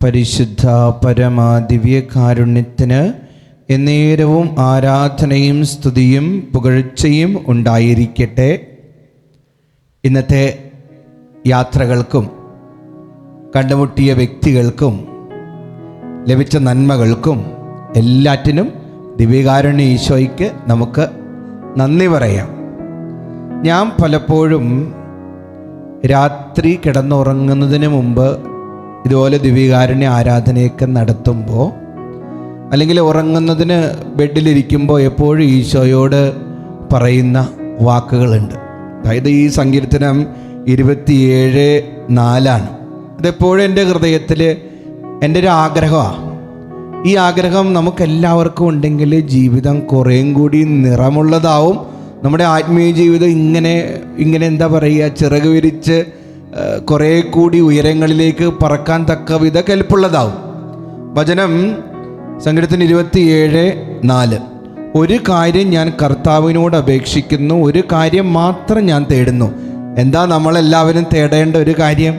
പരിശുദ്ധ പരമ ദിവ്യകാരുണ്യത്തിന് എന്നേരവും ആരാധനയും സ്തുതിയും പുകഴ്ചയും ഉണ്ടായിരിക്കട്ടെ. ഇന്നത്തെ യാത്രകൾക്കും കണ്ടുമുട്ടിയ വ്യക്തികൾക്കും ലഭിച്ച നന്മകൾക്കും എല്ലാറ്റിനും ദിവ്യകാരുണ്യ ഈശോയ്ക്ക് നമുക്ക് നന്ദി പറയാം. ഞാൻ പലപ്പോഴും രാത്രി കിടന്നുറങ്ങുന്നതിന് മുമ്പ് ഇതുപോലെ ദിവ്യകാരുണ്യ ആരാധനയൊക്കെ നടത്തുമ്പോൾ, അല്ലെങ്കിൽ ഉറങ്ങുന്നതിന് ബെഡിലിരിക്കുമ്പോൾ എപ്പോഴും ഈശോയോട് പറയുന്ന വാക്കുകളുണ്ട്. അതായത് ഈ സങ്കീർത്തനം 27:4 ഇതെപ്പോഴും എൻ്റെ ഹൃദയത്തിൽ എൻ്റെ ഒരു ആഗ്രഹമാണ്. ഈ ആഗ്രഹം നമുക്കെല്ലാവർക്കും ഉണ്ടെങ്കിൽ ജീവിതം കുറേയും കൂടി നിറമുള്ളതാവും. നമ്മുടെ ആത്മീയ ജീവിതം ഇങ്ങനെ എന്താ പറയുക, ചിറക് വിരിച്ച് കുറേ കൂടി ഉയരങ്ങളിലേക്ക് പറക്കാൻ തക്ക വിധ കെൽപ്പുള്ളതാവും. വചനം സങ്കീർത്തനം 27:4 ഒരു കാര്യം ഞാൻ കർത്താവിനോട് അപേക്ഷിക്കുന്നു, ഒരു കാര്യം മാത്രം ഞാൻ തേടുന്നു. എന്താ നമ്മളെല്ലാവരും തേടേണ്ട ഒരു കാര്യം?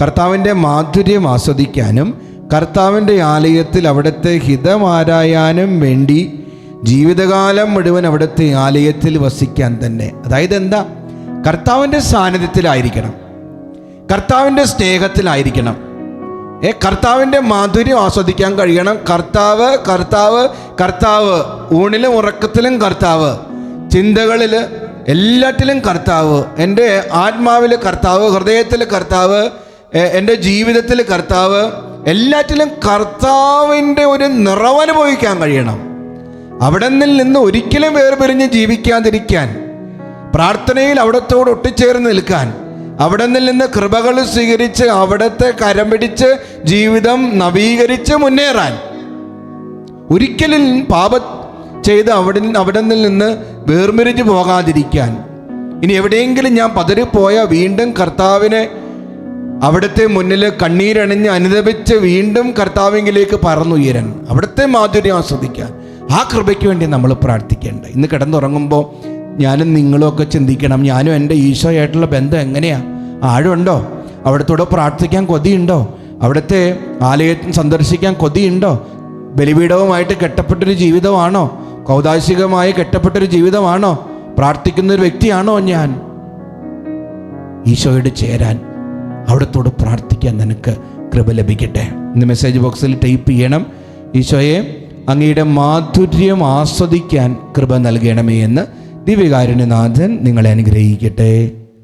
കർത്താവിൻ്റെ മാധുര്യം ആസ്വദിക്കാനും കർത്താവിൻ്റെ ആലയത്തിൽ അവിടുത്തെ ഹിതമാരായാനും വേണ്ടി ജീവിതകാലം മുഴുവൻ അവിടുത്തെ ആലയത്തിൽ വസിക്കാൻ തന്നെ. അതായത് എന്താ? കർത്താവിൻ്റെ സാന്നിധ്യത്തിലായിരിക്കണം, കർത്താവിൻ്റെ സ്നേഹത്തിലായിരിക്കണം, കർത്താവിൻ്റെ മാധുര്യം ആസ്വദിക്കാൻ കഴിയണം. കർത്താവ് കർത്താവ് കർത്താവ്, ഊണിലും ഉറക്കത്തിലും കർത്താവ്, ചിന്തകളിൽ എല്ലാറ്റിലും കർത്താവ്, എൻ്റെ ആത്മാവിൽ കർത്താവ്, ഹൃദയത്തിൽ കർത്താവ്, എൻ്റെ ജീവിതത്തിൽ കർത്താവ്, എല്ലാറ്റിലും കർത്താവിൻ്റെ ഒരു നിറവനുഭവിക്കാൻ കഴിയണം. അവിടെ നിന്ന് ഒരിക്കലും വേർപിരിഞ്ഞ് ജീവിക്കാതിരിക്കാൻ, പ്രാർത്ഥനയിൽ അവിടത്തോട് ഒട്ടിച്ചേർന്ന് നിൽക്കാൻ, അവിടെ നിന്ന് കൃപകൾ സ്വീകരിച്ച് അവിടത്തെ കരം പിടിച്ച് ജീവിതം നവീകരിച്ച് മുന്നേറാൻ, ഒരിക്കലും പാപം ചെയ്ത് അവിടെ നിന്ന് വേർപിരിഞ്ഞ് പോകാതിരിക്കാൻ. ഇനി എവിടെയെങ്കിലും ഞാൻ പതറിപ്പോയാൽ വീണ്ടും കർത്താവിനെ അവിടുത്തെ മുന്നിൽ കണ്ണീരണിഞ്ഞ് അനുദപിച്ച് വീണ്ടും കർത്താവിലേക്ക് പറന്നുയരാൻ, അവിടുത്തെ മാധുര്യം ആസ്വദിക്കാൻ, ആ കൃപയ്ക്ക് വേണ്ടി നമ്മൾ പ്രാർത്ഥിക്കേണ്ട. ഇന്ന് കിടന്നുറങ്ങുമ്പോൾ ഞാനും നിങ്ങളും ഒക്കെ ചിന്തിക്കണം, ഞാനും എൻ്റെ ഈശോയായിട്ടുള്ള ബന്ധം എങ്ങനെയാണ്? ആഴമുണ്ടോ? അവിടത്തോടെ പ്രാർത്ഥിക്കാൻ കൊതിയുണ്ടോ? അവിടുത്തെ ആലയത്തിൽ സന്ദർശിക്കാൻ കൊതിയുണ്ടോ? ബലിപീഠവുമായിട്ട് കെട്ടപ്പെട്ടൊരു ജീവിതമാണോ? കൗതാശികമായി കെട്ടപ്പെട്ടൊരു ജീവിതമാണോ? പ്രാർത്ഥിക്കുന്നൊരു വ്യക്തിയാണോ ഞാൻ? ഈശോയോട് ചേരാൻ, അവിടത്തോട് പ്രാർത്ഥിക്കാൻ നിനക്ക് കൃപ ലഭിക്കട്ടെ. ഇന്ന് മെസ്സേജ് ബോക്സിൽ ടൈപ്പ് ചെയ്യണം, ഈശോയെ അങ്ങയുടെ മാധുര്യം ആസ്വദിക്കാൻ കൃപ നൽകണമേ എന്ന്. ദിവ്യകാരുണ്യനാഥൻ നിങ്ങളെ അനുഗ്രഹിക്കട്ടെ.